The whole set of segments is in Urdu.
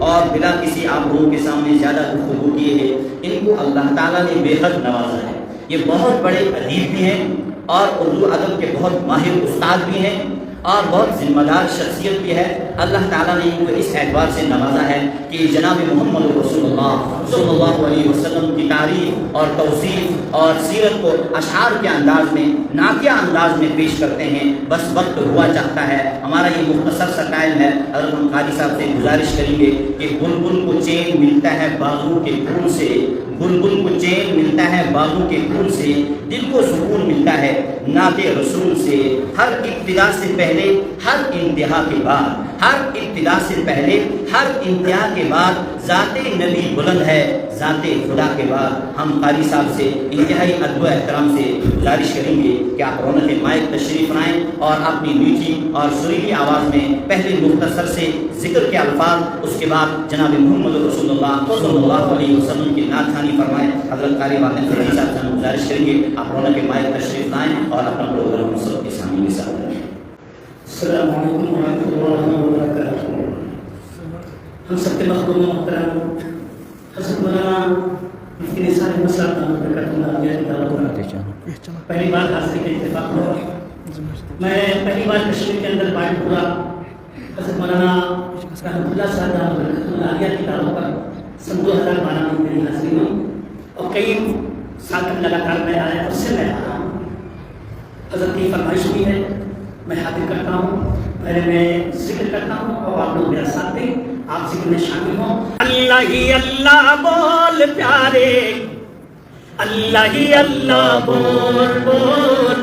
اور بلا کسی آپ لوگوں کے سامنے زیادہ گفتگو کیے ہیں، ان کو اللہ تعالیٰ نے بے حد نوازا ہے۔ یہ بہت بڑے ادیب بھی ہیں اور اردو ادب کے بہت ماہر استاد بھی ہیں اور بہت ذمہ دار شخصیت بھی ہے۔ اللہ تعالیٰ نے ان کو اس اعتبار سے نوازا ہے کہ جناب محمد رسول اللہ صلی اللہ علیہ وسلم کی تاریخ اور توصیف اور سیرت کو اشعار کے انداز میں، نعتیہ انداز میں پیش کرتے ہیں۔ بس وقت ہوا چاہتا ہے، ہمارا یہ مختصر سا ٹائم ہے، اگر ہم قاری صاحب سے گزارش کریں گے کہ بلبل کو چین ملتا ہے بازو کے پھول سے، بلبل کو چین ملتا ہے بازو کے پھول سے، دل کو سکون ملتا ہے نعت رسول سے۔ ہر ابتدا سے پہلے، ہر انتہا کے بعد، ہر ابتدا سے پہلے، ہر انتہا کے بعد ذات نبی بلند ہے، ذات خدا کے بعد۔ ہم قاری صاحب سے انتہائی ادب و احترام سے گزارش کریں گے کہ آپ رونق مائک تشریف لائیں اور اپنی میٹھی اور سریلی آواز میں پہلے مختصر سے ذکر کے الفاظ، اس کے بعد جناب محمد رسول اللہ صلی اللہ علیہ وسلم کی نعت خوانی فرمائیں۔ حضرت قاری واقعہ فرید صاحب سے ہم گزارش کریں گے آپ رونق مائک تشریف لائیں اور اپنا پروگرام ہم سب کے سامنے نثار کریں۔ السلام علیکم ورحمۃ اللہ وبرکاتہ۔ ہم سب کے مخدوم محترم حضرت مولانا مفتی نثار احمد صاحب دامت برکاتہ عالیہ کی دعوت پر پہلی بار حاضری کا اتفاق ہوا۔ میں پہلی بار کشمیر کے اندر باعث ہوا حضرت مولانا رحمۃ اللہ صاحب دامت برکاتہ عالیہ کی دعوت پر سن 2012 میں میری حاضری ہوئی اور کئی سال تک لگاتار میں آیا، اس سے میں آیا ہوں۔ حضرت کی فرمائش بھی ہے، میں حاضر کرتا ہوں، پہلے میں ذکر کرتا ہوں اور آپ لوگ میرا ساتھ دیں، آپ ذکر میں شامل ہوں۔ اللہ ہی اللہ بول پیارے، اللہ ہی اللہ بول بول،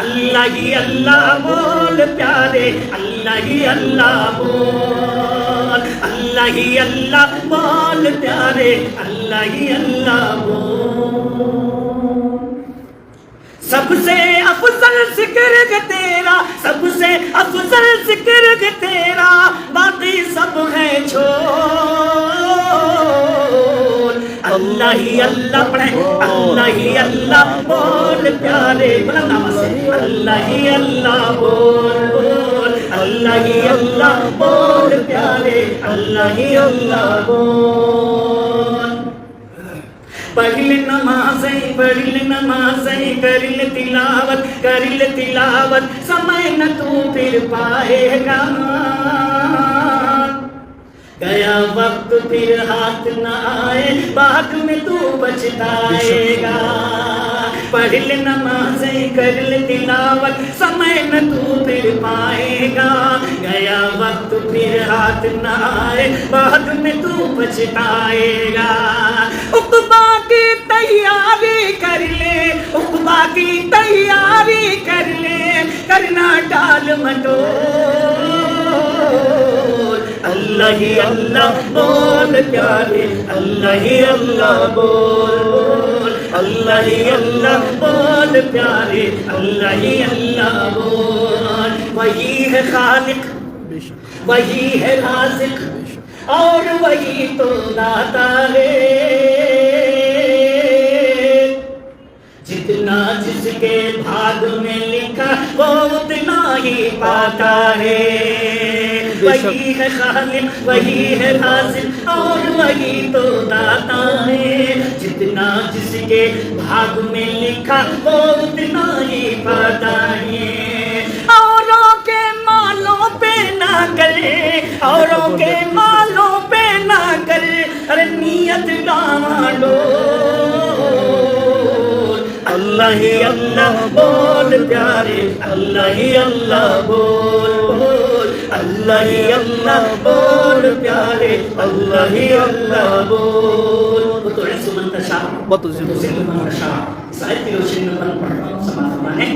اللہ ہی اللہ بول پیارے، اللہ ہی اللہ بول، اللہ ہی اللہ بول پیارے، اللہ ہی اللہ بول۔ سب سے افضل ذکر ہے تیرا، سب سے افضل ذکر ہے تیرا، باقی سب ہے چھوڑ۔ اللہ ہی اللہ پڑھیں، اللہ ہی اللہ بول پیارے، بلند آواز سے اللہ ہی اللہ بول بول، اللہ ہی اللہ بول پیارے، اللہ ہی اللہ بول۔ پڑھل نمازیں پڑھل نمازیں کرل تلاوت کرل تلاوت، سمے نہ تو پھر پائے گا، گیا وقت پھر ہاتھ نہ آئے، بعد میں تو پچھتائے گا۔ پڑھل نمازیں کرل تلاوت، سمے نہ تو پھر پائے گا، گیا وقت پھر ہاتھ نہ آئے، بعد میں تو پچھتائے گا۔ عقبہ کی تیاری کر لے، عقبہ کی تیاری کر لے، کرنا ٹال مٹول۔ اللہ ہی اللہ بول پیارے، اللہ ہی اللہ بول بول، اللہ ہی اللہ بول پیارے، اللہ ہی اللہ بول۔ وہی ہے خالق، وہی ہے رازق، اور وہی تو داتا ہے، جتنا جس کے بھاگ میں لکھا وہ اتنا ہی پاتا ہے۔ وہی ہے خالق، وہی ہے رازق، اور وہی تو داتا ہے، جتنا جس کے بھاگ میں لکھا وہ اتنا ہی پاتا ہے۔ اوروں کے مالوں پہ نہ کرے، اوروں کے مالوں پہ نہ کرے، ارے نیت ڈانڈو۔ اللہ ہی اللہ بول پیارے، اللہ ہی اللہ بول بول، اللہ ہی اللہ بول پیارے، اللہ ہی اللہ بول۔ تو عز من تشاء وتذل من تشاء، اس آیت کی روشنی میں میں پڑھ رہا ہوں، سماعت فرمائیں۔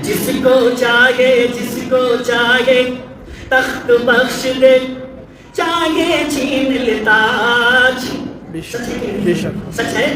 جس کو چاہے جس کو چاہے تخت بخش دے، چاہے چھین لے تاج، سچ ہے،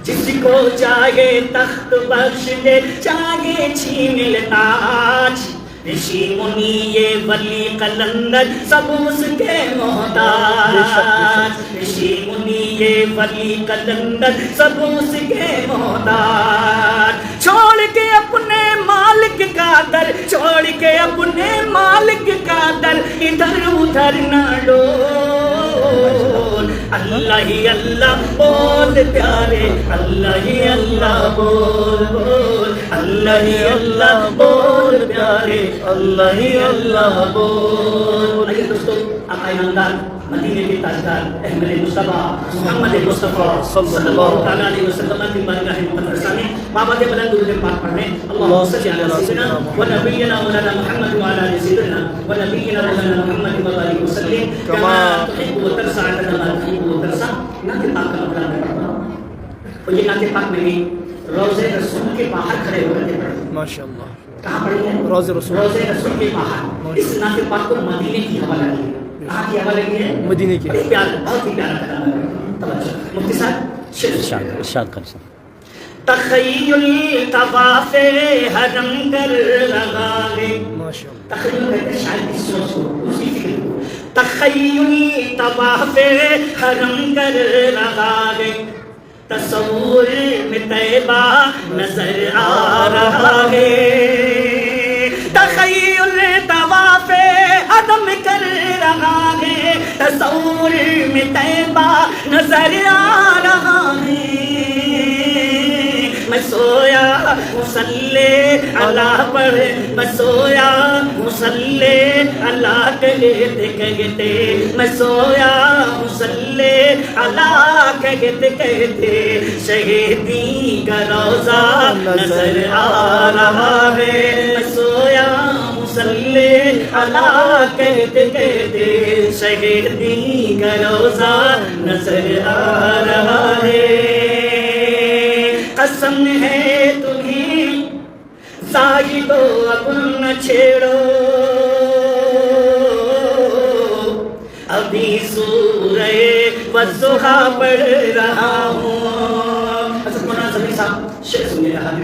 جس کو چاہے تخت بخش دے، چاہے چھین لے تاج، رشی منی یہ ولی قلندر سب اس کے محتاج، رشی منی کے ولی قلندر سب اس کے محتاج، چھوڑ کے اپنے مالک کا در، چھوڑ کے اپنے مالک کا در، ادھر ادھر نہ ڈول، اللہ ہی اللہ بول پیارے، اللہ ہی اللہ بول بول، اللہ ہی اللہ بول پیارے، اللہ ہی اللہ بول۔ آئیے دوستو، آقا انعامدار مدینے کے تاجدار احمد مصطفیٰ محمد مصطفیٰ صلی اللہ تعالیٰ علیہ وسلم کی بارگاہ مقدسہ میں بابت بلند درود پاک پڑھیں۔ اللہم صلی علی سیدنا و نبینا مولانا محمد و علی آل سیدنا و نبینا مولانا محمد و بارک وسلم کما تحب و ترضى عدد ما تحب و ترضى۔ نعت پاک کا مقام میں پڑھتا ہوں، اور یہ نعت پاک میں بھی روضہ رسول کے باہر کھڑے ہو کر کے پڑھیں۔ ماشاءاللہ، کہاں پڑھی ہے؟ روضہ رسول کے باہر۔ اس نعت پاک کو مدینے کی ہوا لگی ہے۔ کہاں کی ہوا لگی ہے؟ مدینے کی۔ بڑی پیار، بہت ہی پیارا کلام ہے۔ توجہ مفتی صاحب ارشاد کر سکتے۔ تخیل طواف حرم کر رہا ہے، ماشاءاللہ، تخیل کہتے ہیں شاید کی سوچ کو، اسی فکر کو۔ تخیل طواف حرم کر رہا ہے، تصور میں طیبہ نظر آ رہا ہے، تخیل طواف حرم کر رہا ہے، تصور میں طیبہ نظر آ رہا ہے، میں سویا مصلی اللہ پر، میں سویا مصلی اللہ کہتے کہتے، میں سویا مصلی اللہ کہتے کہتے، شہیدی کا روضہ نظر آ رہا ہے، میں سویا مصلی اللہ کہتے کہتے، شہیدی کا روضہ نظر آ رہا ہے، قسم ہے تمہیں زاہدو اب نہ چھیڑو، ابھی سورہ والضحیٰ پڑھ رہا ہوں۔ حضرت مولانا ضمیری صاحب شعر سنیے رہا ہے،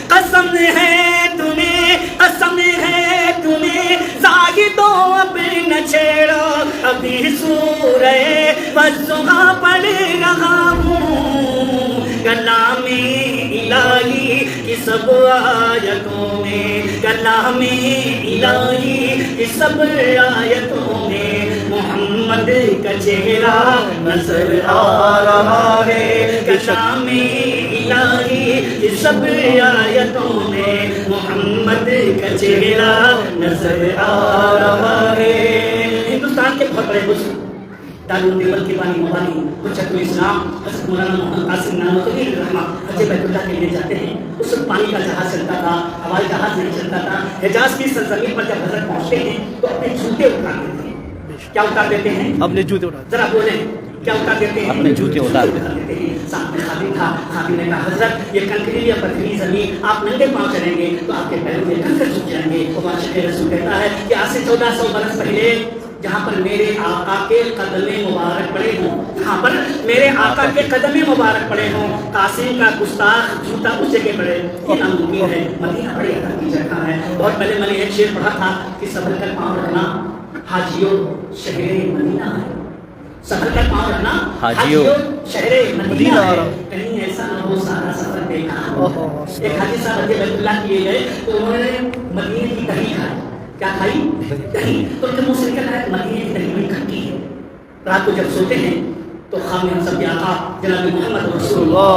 قسم ہے تمہیں، قسم ہے تمہیں زاہدو اب نہ چھیڑو، ابھی سورہ والضحیٰ پڑھ رہا ہوں، کلام الہی کی سب آیتوں میں، کلام الہی کی سب آیتوں میں محمد کا چہرہ نظر آ رہا ہے، کلام الہی کی سب آیتوں میں محمد کا چہرہ نظر آ رہا ہے۔ ہندوستان کے بہت بڑے بزرگ دارالعلوم دیوبند کے بانی مبانی حجت الاسلام حضرت مولانا محمد قاسم نانوتوی رحمہ حج بیت اللہ کے لیے جاتے ہیں، اس وقت پانی کا جہاز چلتا تھا، ہوائی جہاز نہیں چلتا تھا، حجاز کی سرزمین پر جب حضرت پہنچتے ہیں تو اپنے جوتے اتار دیتے ہیں۔ کیا اتار دیتے ہیں؟ اپنے جوتے اتار، ذرا بولیں کیا اتار دیتے ہیں؟ اپنے جوتے اتار دیتے ہیں۔ ساتھ میں خادم تھا، خادم نے کہا حضرت یہ کنکری یا پتھری زمین آپ ننگے پاؤں چلیں گے تو آپ کے پیروں میں کنکر جھک جائیں گے۔ اور معاشرے رسول کہتا ہے کہ آج سے 1400 برس پہلے جہاں پر میرے آقا کے قدم مبارک پڑے ہوں، جہاں پر میرے آقا کے قدم مبارک پڑے ہوں، قاسم کا گستاخ جوتا اس جگہ پڑے، یہ ناممکن ہے۔ مدینہ بڑی اللہ کی جگہ ہے۔ بہت پہلے میں نے ایک شعر پڑھا تھا کہ سبر کر پاؤں رکھنا حاجیوں شہر مدینہ ہے، سفر کر پاؤں رکھنا حاجیوں شہر مدینہ ہے، کہیں ایسا نہ ہو سارا سفر دیکھا۔ ایک حاجی صاحب حج بیت اللہ کیے گئے تو انہوں نے مدینے کی دہی کھائی، کیا کھائی؟ دہی۔ تو ان کے منہ سے نکل رہا ہے مدینے کی دہی بڑی کھٹی ہے۔ رات کو جب سوتے ہیں تو خام میں ہم سب کے آقا جناب محمد رسول اللہ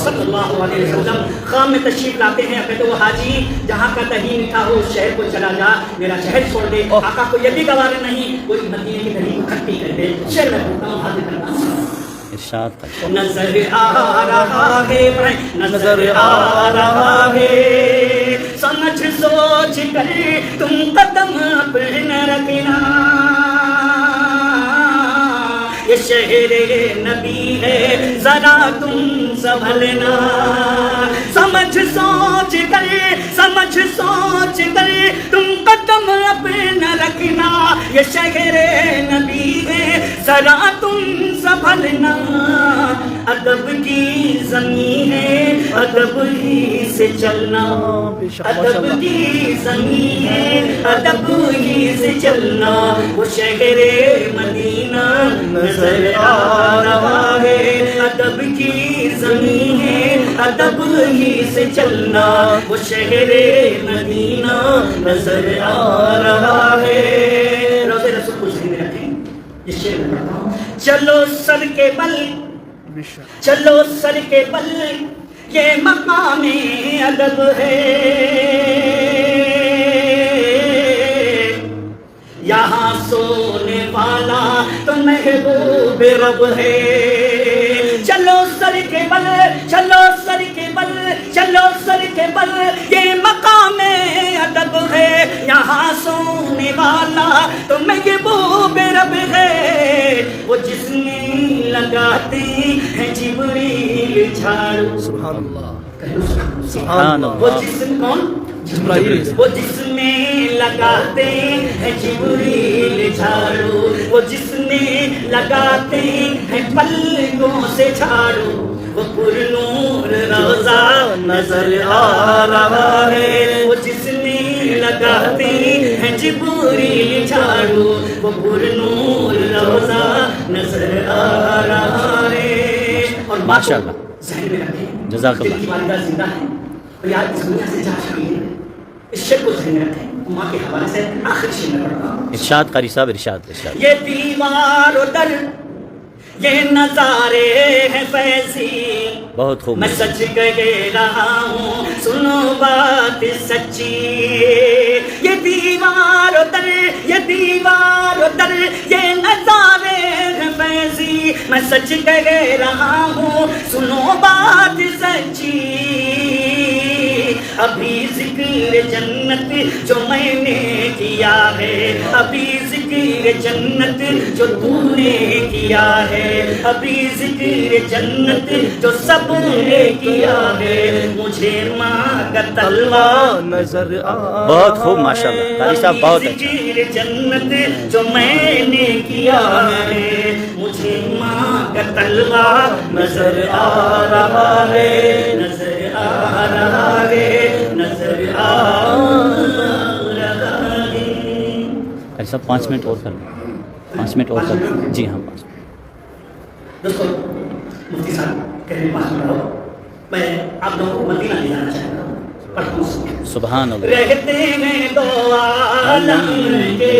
صلی اللہ علیہ وسلم خام میں تشریف لاتے ہیں، کہتے وہ حاجی جہاں کا دہی میٹھا ہو اس شہر کو چلا جا، میرا شہر چھوڑ دے۔ آقا کو یہ بھی گوارا نہیں کوئی مدینے کی دہی کو کھٹی کر دے۔ شہر میں پڑھتا ہوں حاضر کرنا ارشاد کر۔ نظر آ رہا ہے، نظر آ رہا ہے، سمجھ سوچ کر تم قدم اپنا رکھنا، یہ شہر نبی ہے ذرا تم سنبھلنا، سمجھ سوچ کر تم قدم اپنا رکھنا، یہ شہر نبی ہے ذرا تم سنبھلنا، ادب کی زمین ہے ادب ہی سے چلنا، ادب کی زمین ہے ادب ہی سے چلنا، وہ شہر مدینہ نظر آ رہا ہے، ادب کی زمین ہے ادب ہی سے چلنا، وہ شہر مدینہ نظر آ رہا ہے۔ روزے رسول کو ذہن میں رکھیں، یہ شعر میں پڑھتا ہوں۔ چلو سر کے بل، چلو سر کے بل، یہ مقام ادب ہے، یہاں سونے والا تو محبوب رب ہے۔ چلو سر کے بل، چلو سر کے بل، چلو سر کے بل، یہ مقام ادب ہے، یہاں سونے والا تو محبوب رب ہے، وہ جس میں لگاتے ہیں جبریل جھاڑو، سبحان اللہ، سبحان اللہ، وہ جس کون، وہ جس میں لگاتے ہیں جبریل جھاڑو، وہ جس میں لگاتے ہیں پلکوں سے جھاڑو، وہ پر نور روزہ نظر آ رہا ہے، وہ جس میں لگاتے ہیں جبریل جھاڑو، وہ پر نور روزہ نظر آ رہا ہے۔ اور ماشاء اللہ، ذہن میں رکھیں، جزاک اللہ۔ دل کی والدہ زندہ ہے اور یاد اس دنیا سے جا چکی ہے، اس شعر کو ذہن میں رکھیں۔ ماں کے حوالے سے آخر شعر میں پڑھتا ہوں۔ ارشاد قاری صاحب، ارشاد ارشاد۔ یہ دیوار و در، یہ نظارے ہیں فیضی، بہت خوب، میں سچ کہہ رہا ہوں سنو بات سچی، یہ دیوار و در، یہ دیوار و در، یہ نظارے ہیں فیضی، میں سچ کہہ رہا ہوں سنو بات سچی، ابھی ذکر جنت جو میں نے کیا ہے، ابھی ذکر جنت جو تو نے کیا ہے، ابھی ذکر جنت جو سب نے کیا ہے، مجھے ماں کا تلوہ نظر آ، بہت خوب، ماشاء اللہ قاری صاحب، بہت اچھا۔ ذکر جنت جو میں نے کیا ہے، مجھے ماں کا تلوہ نظر آ رہا ہے، نظر آ رہا ہے، نظر آ رہا ہے۔ قاری صاحب 5 منٹ اور کر لیں، 5 منٹ اور کر لیں، جی ہاں 5 منٹ۔ دوستو، مفتی صاحب کہنے پاس میں رہو، میں آپ لوگوں کو مدینہ لے جانا چاہتا ہوں، پڑھتا ہوں۔ سبحان اللہ، رہتے ہیں دو عالم کے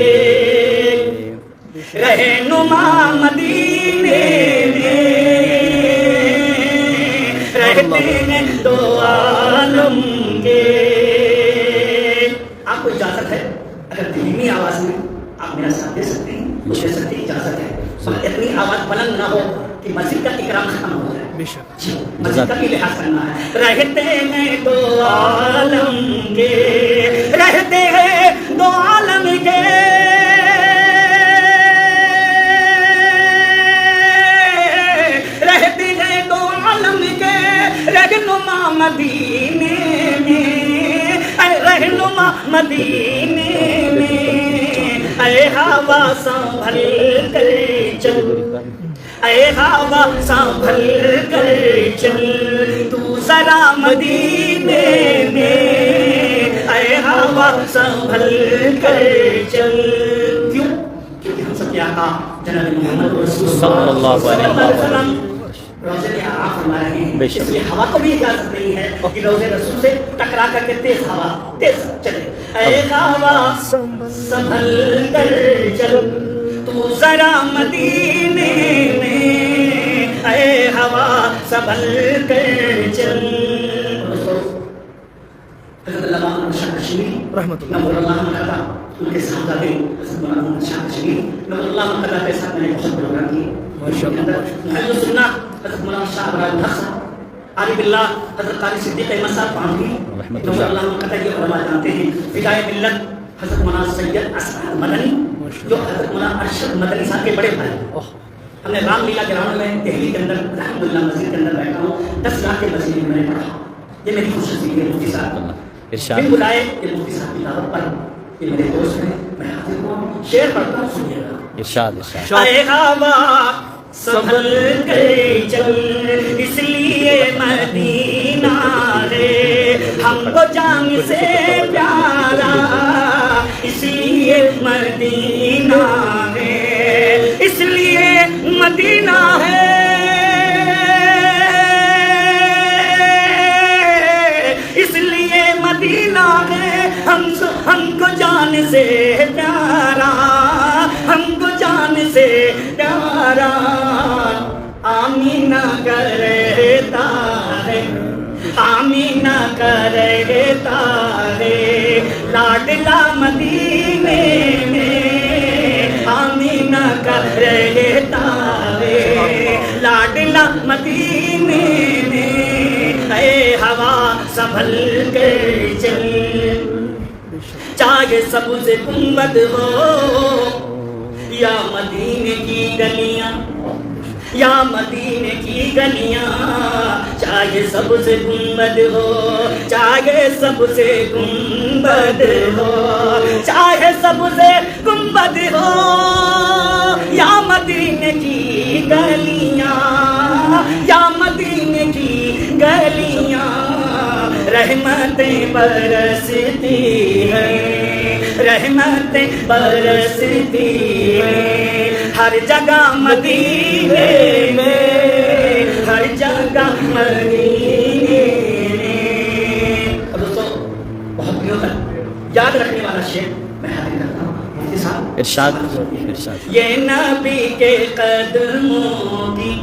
رہنما مدینے میں، رہتے ہیں دو عالم کے۔ آپ کو اجازت ہے اگر دھیمی آواز میں آپ میرا ساتھ دے سکتے ہیں، مجھے سکتی اجازت ہے، مگر اتنی آواز بلند نہ ہو کہ مسجد کا اکرام ختم ہو جائے، بے شک، مسجد کا بھی لحاظ کرنا ہے۔ رہتے ہیں دو عالم کے، رہتے ہیں دو عالم کے، رہتے ہیں دو عالم کے، رہنما مدینے میں، اے رہنما مدینے میں، اے ہوا سنبھل کر چل، اے ہوا سنبھل کر چل، تو ذرا مدینے میں، اے ہوا سنبھل کر چل۔ کیوں؟ کیونکہ ہم سب کے آقا جناب محمد رسول صلی اللہ علیہ وسلم روزے میں آپ فرما رہے ہیں، بے شک۔ اس لیے ہوا کو بھی اجازت نہیں ہے کہ روزے رسول سے ٹکرا کر کے تیز ہوا تیز چلے۔ اے ہوا سنبھل کر چل، تو ذرا مدینے میں، اے ہوا سنبھل کر چل۔ حضرت علامہ شاہ کشمیری رحمت اللہ، نور اللہ مقدہ، ان کے صاحبزادے حضرت مولانا شاہ کشمیری نور اللہ مقدہ کے ساتھ میں نے بہت پروگرام کیے۔ محل سننا حضرت مولانا شاہ ابراہیم الحق صاحب، عارف اللہ حضرت قاری صدیق احمد صاحب پاندھی، نور اللہ مقدہ یہ علماء جانتے ہیں۔ فدائے ملت حضرت مولانا سید اسعد مدنی، جو حضرت مولانا ارشد مدنی صاحب کے بڑے بھائی۔ ہم نے رام لیلا گراؤنڈ میں دہلی کے اندر الحمدللہ مسجد کے اندر بیٹھا ہوں، 10 لاکھ کے مسجد میں نے پڑھا، یہ میری خوشی ہے۔ مفتی صاحب ارشاد، پھر بلائے کہ مفتی صاحب کی دعوت پر، یہ میرے دوست ہیں، میں حاضر ہوں، شعر پڑھتا ہوں، سنیے گا۔ ارشاد ارشاد۔ اے ہوا سنبھل کر چل، اس لیے مدینہ ہے ہم کو جان سے پیارا، اس لیے مدینہ ہے، اس لیے مدینہ ہے، اس لیے مدینہ ہے ہم کو جان سے پیارا، ہم کو جان سے پیارا، آمینہ کا رہتا ہے، آمینہ کا رہتا ہے، لاڈلا مدینے میں آمینہ کا رہتا ہے، لاڈلا مدینے میں، اے ہوا سنبھل کے چل، چاہے سبز گنبد ہو یا مدینے کی گلیاں، یا مدینے کی گلیاں، چاہے سبز گنبد ہو، چاہے سبز گنبد ہو، چاہے سبز گنبد ہو، یا مدینے کی گلیاں، یا مدینے کی گلیاں، رحمتیں برستی ہیں، رحمتیں برستی ہیں، ہر جگہ مدینے میں، ہر جگہ مدینے میں۔ اب دوستو بہت دنوں تک یاد رکھنے والا شعر میں حاضر کرتا ہوں، مفتی صاحب ارشاد۔ یہ نبی کے قدموں کی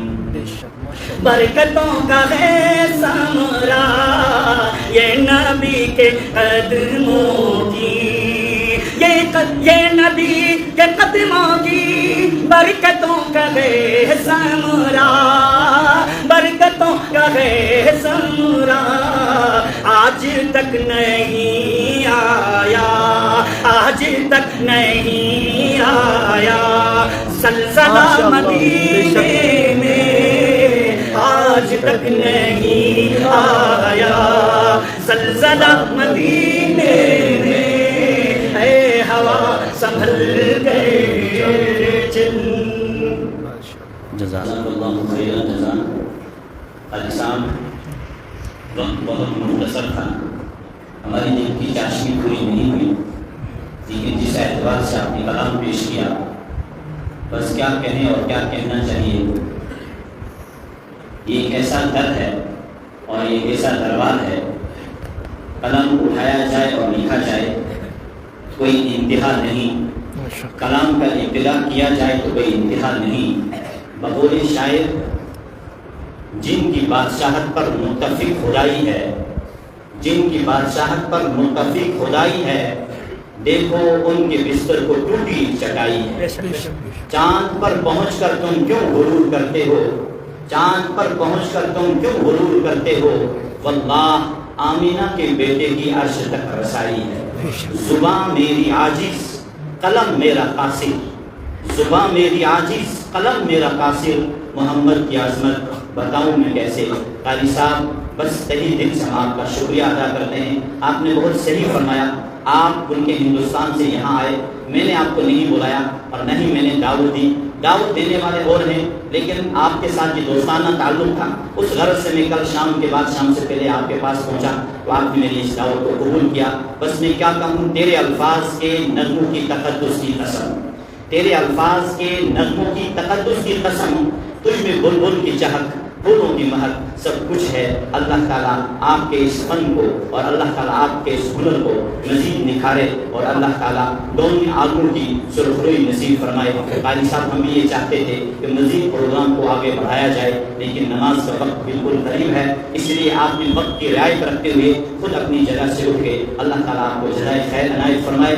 برکتوں کا ہے ثمرہ، یہ نبی کے قدموں کی، یہ نبی کے قدموں کی برکتوں کا ہے ثمرہ، برکتوں کا ہے ثمرہ، آج تک نہیں آیا، آج تک نہیں آیا زلزلہ مدینے میں، آج تک نہیں آیا زلزلہ مدینے میں، اے ہوا سنبھل کے چل۔ جزاک اللہ خیر جزا۔ حاجی صاحب وقت بہت مختصر تھا، ہماری دل کی چاشنی پوری نہیں ہوئی، لیکن جس اعتبار سے آپ نے کلام پیش کیا، بس کیا کہیں اور کیا کہنا چاہیے۔ یہ ایک ایسا در ہے اور ایک ایسا دربار ہے، قلم اٹھایا جائے اور لکھا جائے کوئی انتہا نہیں، کلام کا ابتدا کیا جائے تو کوئی انتہا نہیں۔ بقول شاعر جن کی بادشاہت پر متفق خدائی ہے، جن کی بادشاہت پر متفق خدائی ہے، دیکھو ان کے بستر کو ٹوٹی چٹائی ہے۔ چاند پر پہنچ کر تم کیوں غرور کرتے ہو، چاند پر پہنچ کر تم کیوں غرور کرتے ہو، واللہ آمینہ کے بیٹے کی عرش تک رسائی ہے۔ زباں میری عاجز قلم میرا قاصر، زباں میری عاجز قلم میرا قاصر، محمد کی عظمت بتاؤں میں کیسے۔ قاری صاحب بس تہی دل سے آپ کا شکریہ ادا کرتے ہیں، آپ نے بہت صحیح فرمایا، آپ ان کے ہندوستان سے یہاں آئے، میں نے آپ کو نہیں بلایا اور نہ ہی میں نے دعوت دی، دعوت دینے والے اور ہیں، لیکن آپ کے ساتھ جو دوستانہ تعلق تھا اس غرض سے میں کل شام کے بعد شام سے پہلے آپ کے پاس پہنچا تو آپ نے میری اس دعوت کو قبول کیا۔ بس میں کیا کہوں، تیرے الفاظ کے نظموں کی تقدس کی قسم، تیرے الفاظ کے نظموں کی تقدس کی قسم، تجھ میں بلبل کی چہک، پھولوں کی مہک، سب کچھ ہے۔ اللہ تعالیٰ آپ کے اس فن کو اور اللہ تعالیٰ آپ کے اس ہنر کو مزید نکھارے اور اللہ تعالیٰ دونوں آدموں کی سرخروئی نصیب فرمائے۔ قاری صاحب ہم بھی یہ چاہتے تھے کہ مزید پروگرام کو آگے بڑھایا جائے، لیکن نماز کا وقت بالکل قریب ہے، اس لیے آپ نے وقت کی رعایت رکھتے ہوئے خود اپنی جگہ سے اٹھ کے اللہ تعالیٰ آپ کو جزائے خیر عنایت فرمائے۔